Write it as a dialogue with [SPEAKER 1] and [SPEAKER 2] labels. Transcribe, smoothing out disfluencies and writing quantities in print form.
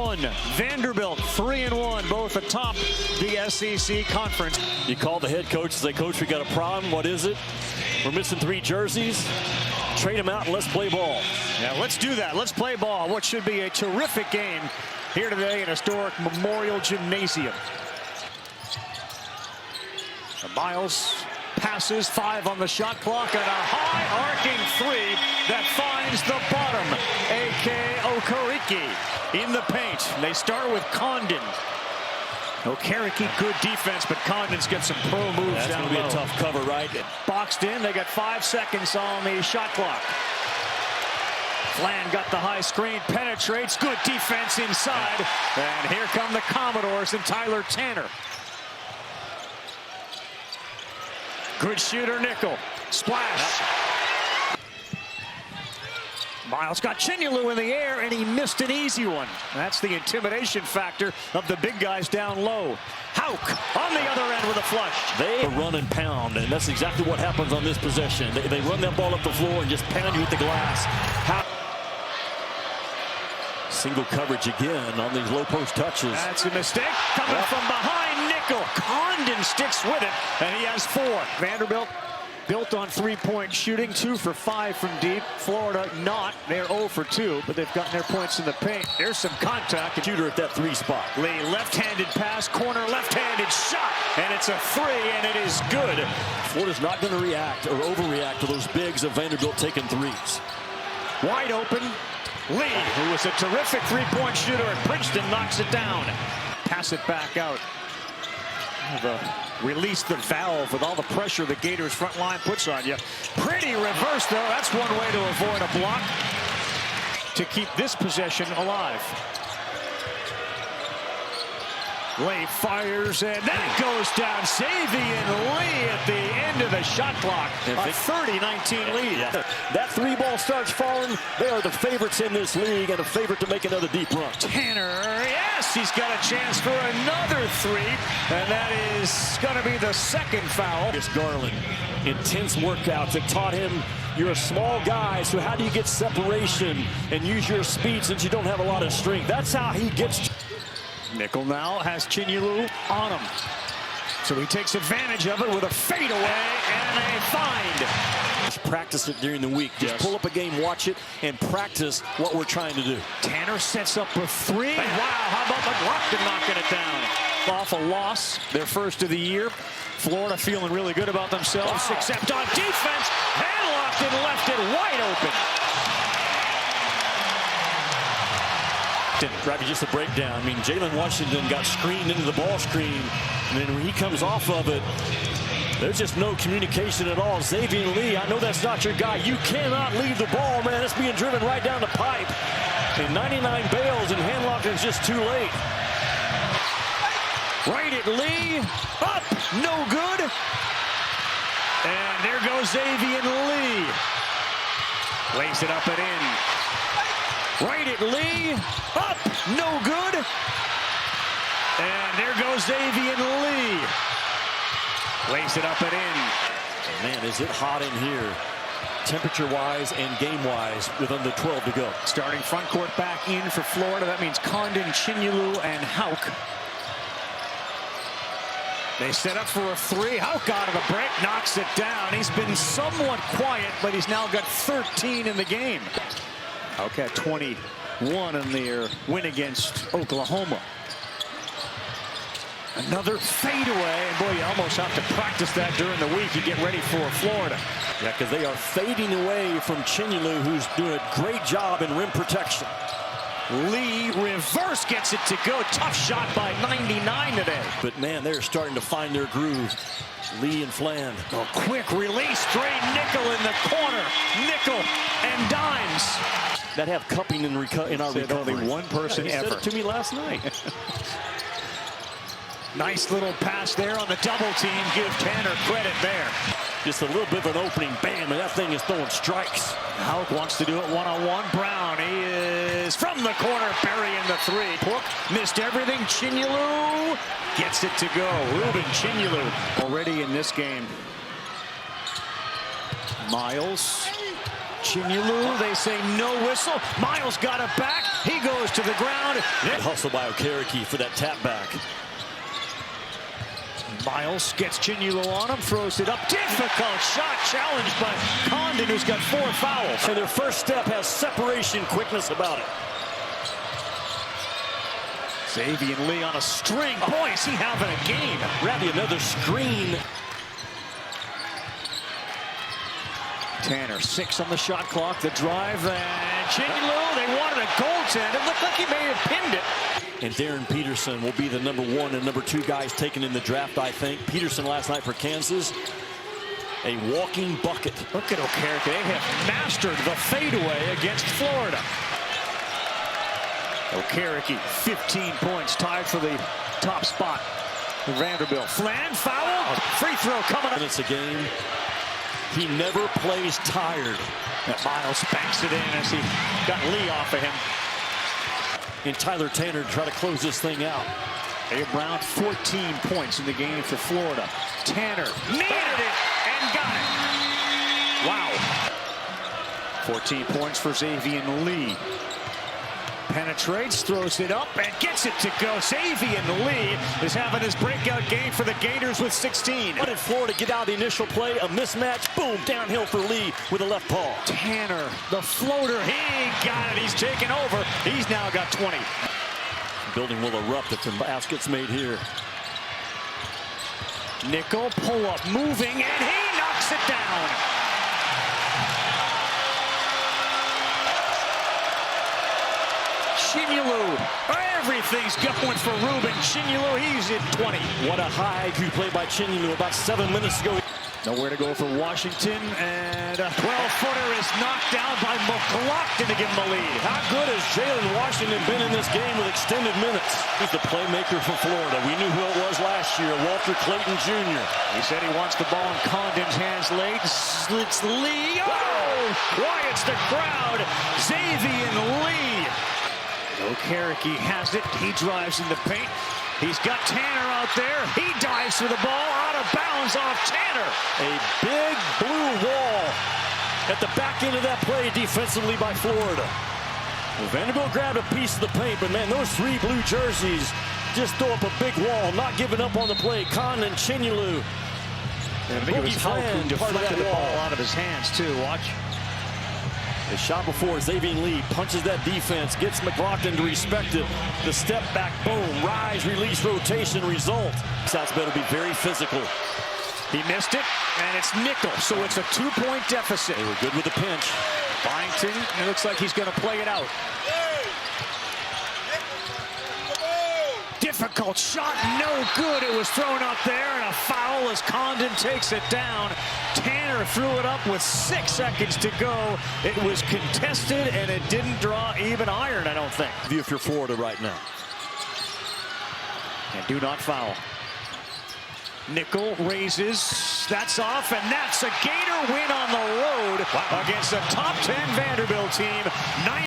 [SPEAKER 1] Vanderbilt 3-1, both atop the SEC conference.
[SPEAKER 2] You call the head coach and say, Coach, we got a problem. What is it? We're missing 3 jerseys. Trade them out and let's play ball.
[SPEAKER 1] Yeah, let's do that. Let's play ball. What should be a terrific game here today in historic Memorial Gymnasium. Miles passes, 5 on the shot clock, and a high arcing 3 that finds the bottom. A.K. Okereke in the paint. They start with Condon. Okereke, good defense, but Condon's got some pro moves.
[SPEAKER 2] That's
[SPEAKER 1] down
[SPEAKER 2] going to be
[SPEAKER 1] low.
[SPEAKER 2] a tough cover, right?
[SPEAKER 1] Boxed in. They got 5 seconds on the shot clock. Flan got the high screen, penetrates, good defense inside. And here come the Commodores and Tyler Tanner. Good shooter, Nickel. Splash. Miles got Chinyelu in the air, and he missed an easy one. That's the intimidation factor of the big guys down low. Hauk on the other end with a flush.
[SPEAKER 2] They run and pound, and that's exactly what happens on this possession. They run that ball up the floor and just pound you with the glass. Single coverage again on these low post touches.
[SPEAKER 1] That's a mistake. Coming from behind, Nickel. Condon sticks with it, and he has 4. Vanderbilt built on 3-point shooting, 2 for 5 from deep. Florida not. They're 0 for 2, but they've gotten their points in the paint. There's some contact.
[SPEAKER 2] Shooter at that 3 spot.
[SPEAKER 1] Lee, left-handed pass, corner, left-handed shot, and it's a 3, and it is good.
[SPEAKER 2] Florida's not going to react or overreact to those bigs of Vanderbilt taking 3s.
[SPEAKER 1] Wide open. Lee, who was a terrific 3-point shooter at Princeton, knocks it down. Pass it back out. Release the valve with all the pressure the Gators front line puts on you. Pretty reverse, though. That's one way to avoid a block to keep this possession alive. Lee fires, and that goes down. Savian Lee at the end of the shot clock. A 30-19 lead.
[SPEAKER 2] Yeah. That 3 ball starts falling. They are the favorites in this league and a favorite to make another deep run.
[SPEAKER 1] Tanner, yes, he's got a chance for another 3, and that is going to be the 2nd foul.
[SPEAKER 2] It's Garland. Intense workouts that taught him you're a small guy, so how do you get separation and use your speed since you don't have a lot of strength? That's how he gets.
[SPEAKER 1] Nickel now has Chinyelu on him. So he takes advantage of it with a fadeaway and a find.
[SPEAKER 2] Just practice it during the week. Just pull up a game, watch it, and practice what we're trying to do.
[SPEAKER 1] Tanner sets up a 3. Wow, how about McLaughlin knocking it down? Off a loss, their first of the year. Florida feeling really good about themselves, except on defense. Hanlockton left it wide open.
[SPEAKER 2] Robbie, just a breakdown. I mean, Jalen Washington got screened into the ball screen, and then when he comes off of it, there's just no communication at all. Xavier Lee, I know that's not your guy. You cannot leave the ball, man. It's being driven right down the pipe. And 99 bails, and Hanlockton's just too late.
[SPEAKER 1] Right at Lee. Up. No good. And there goes Xavier Lee. Lays it up and in. Right at Lee. Up. No good. And there goes Xavier Lee. Lays it up and in.
[SPEAKER 2] Man, is it hot in here, temperature-wise and game-wise, with under 12 to go.
[SPEAKER 1] Starting front court back in for Florida. That means Condon, Chinyelu, and Hauk. They set up for a 3. Hauk out of the break, knocks it down. He's been somewhat quiet, but he's now got 13 in the game. Hauk had 21 in their win against Oklahoma. Another fadeaway, and boy, you almost have to practice that during the week. You get ready for Florida.
[SPEAKER 2] Yeah, because they are fading away from Chinyelu, who's doing a great job in rim protection.
[SPEAKER 1] Lee reverse gets it to go. Tough shot by 99 today.
[SPEAKER 2] But man, they're starting to find their groove. Lee and Flan.
[SPEAKER 1] A quick release, straight Nickel in the corner. Nickel and dimes.
[SPEAKER 2] That have cupping in our recovery.
[SPEAKER 1] Only one person
[SPEAKER 2] he
[SPEAKER 1] ever.
[SPEAKER 2] said it to me last night.
[SPEAKER 1] Nice little pass there on the double team. Give Tanner credit there.
[SPEAKER 2] Just a little bit of an opening. Bam, and that thing is throwing strikes.
[SPEAKER 1] Hauk wants to do it one-on-one. Brown, he is from the corner, burying the 3. Hook missed everything. Chinyelu gets it to go. Ruben Chinyelu already in this game. Miles. Chinulu, they say no whistle. Miles got it back. He goes to the ground.
[SPEAKER 2] Hustle by Okereke for that tap back.
[SPEAKER 1] Miles gets Chinulu on him, throws it up. Difficult shot, challenged by Condon, who's got 4 fouls.
[SPEAKER 2] And their first step has separation quickness about it.
[SPEAKER 1] Xavier Lee on a string. Boy, is he having a game.
[SPEAKER 2] Rabbi, another screen.
[SPEAKER 1] Tanner, 6 on the shot clock. The drive, and Chinulu, they wanted a goaltend. It looked like he may have pinned it.
[SPEAKER 2] And Darren Peterson will be the number 1 and number 2 guys taken in the draft, I think. Peterson last night for Kansas, a walking bucket.
[SPEAKER 1] Look at Okereke. They have mastered the fadeaway against Florida. Okereke, 15 points, tied for the top spot. Vanderbilt. Flan fouled. Free throw coming up.
[SPEAKER 2] Minutes a game. He never plays tired.
[SPEAKER 1] Miles banks it in as he got Lee off of him.
[SPEAKER 2] And Tyler Tanner to try to close this thing out.
[SPEAKER 1] Dave Brown, 14 points in the game for Florida. Tanner needed it and got it. Wow. 14 points for Xavier Lee. Penetrates, throws it up, and gets it to go. Xavier Lee is having his breakout game for the Gators with 16.
[SPEAKER 2] What did Florida get out of the initial play? A mismatch. Boom, downhill for Lee with a left paw.
[SPEAKER 1] Tanner, the floater, he got it. He's taken over. He's now got 20.
[SPEAKER 2] Building will erupt if the basket's made here.
[SPEAKER 1] Nickel, pull up, moving, and he knocks it down. Chinulu, everything's going for Ruben Chinulu. He's at 20.
[SPEAKER 2] What a high IQ play by Chinulu about 7 minutes ago.
[SPEAKER 1] Nowhere to go for Washington, and a 12-footer is knocked down by McLaughlin to give him the lead.
[SPEAKER 2] How good has Jalen Washington been in this game with extended minutes? He's the playmaker for Florida. We knew who it was last year, Walter Clayton Jr.
[SPEAKER 1] He said he wants the ball in Condon's hands late. Slits Lee. Oh! Quiets the crowd. Xavier Lee. Okereke has it. He drives in the paint. He's got Tanner out there. He dives for the ball out of bounds off Tanner.
[SPEAKER 2] A big blue wall at the back end of that play defensively by Florida. Well, Vanderbilt grabbed a piece of the paint, but man, those 3 blue jerseys just throw up a big wall, not giving up on the play. Condon, Chinulu.
[SPEAKER 1] And I think it was Halku deflected the ball out of his hands too. Watch.
[SPEAKER 2] The shot before Xavier Lee punches that defense, gets McLaughlin to respect it. The step back, boom, rise, release, rotation, result. South's better be very physical.
[SPEAKER 1] He missed it, and it's Nickel, so it's a 2-point deficit.
[SPEAKER 2] They were good with the pinch.
[SPEAKER 1] Byington, it looks like he's going to play it out. Difficult shot, no good. It was thrown up there, and a foul as Condon takes it down. Tanner threw it up with 6 seconds to go. It was contested, and it didn't draw even iron, I don't think.
[SPEAKER 2] If you're Florida right now.
[SPEAKER 1] And do not foul. Nickel raises, that's off, and that's a Gator win on the road against a top 10 Vanderbilt team.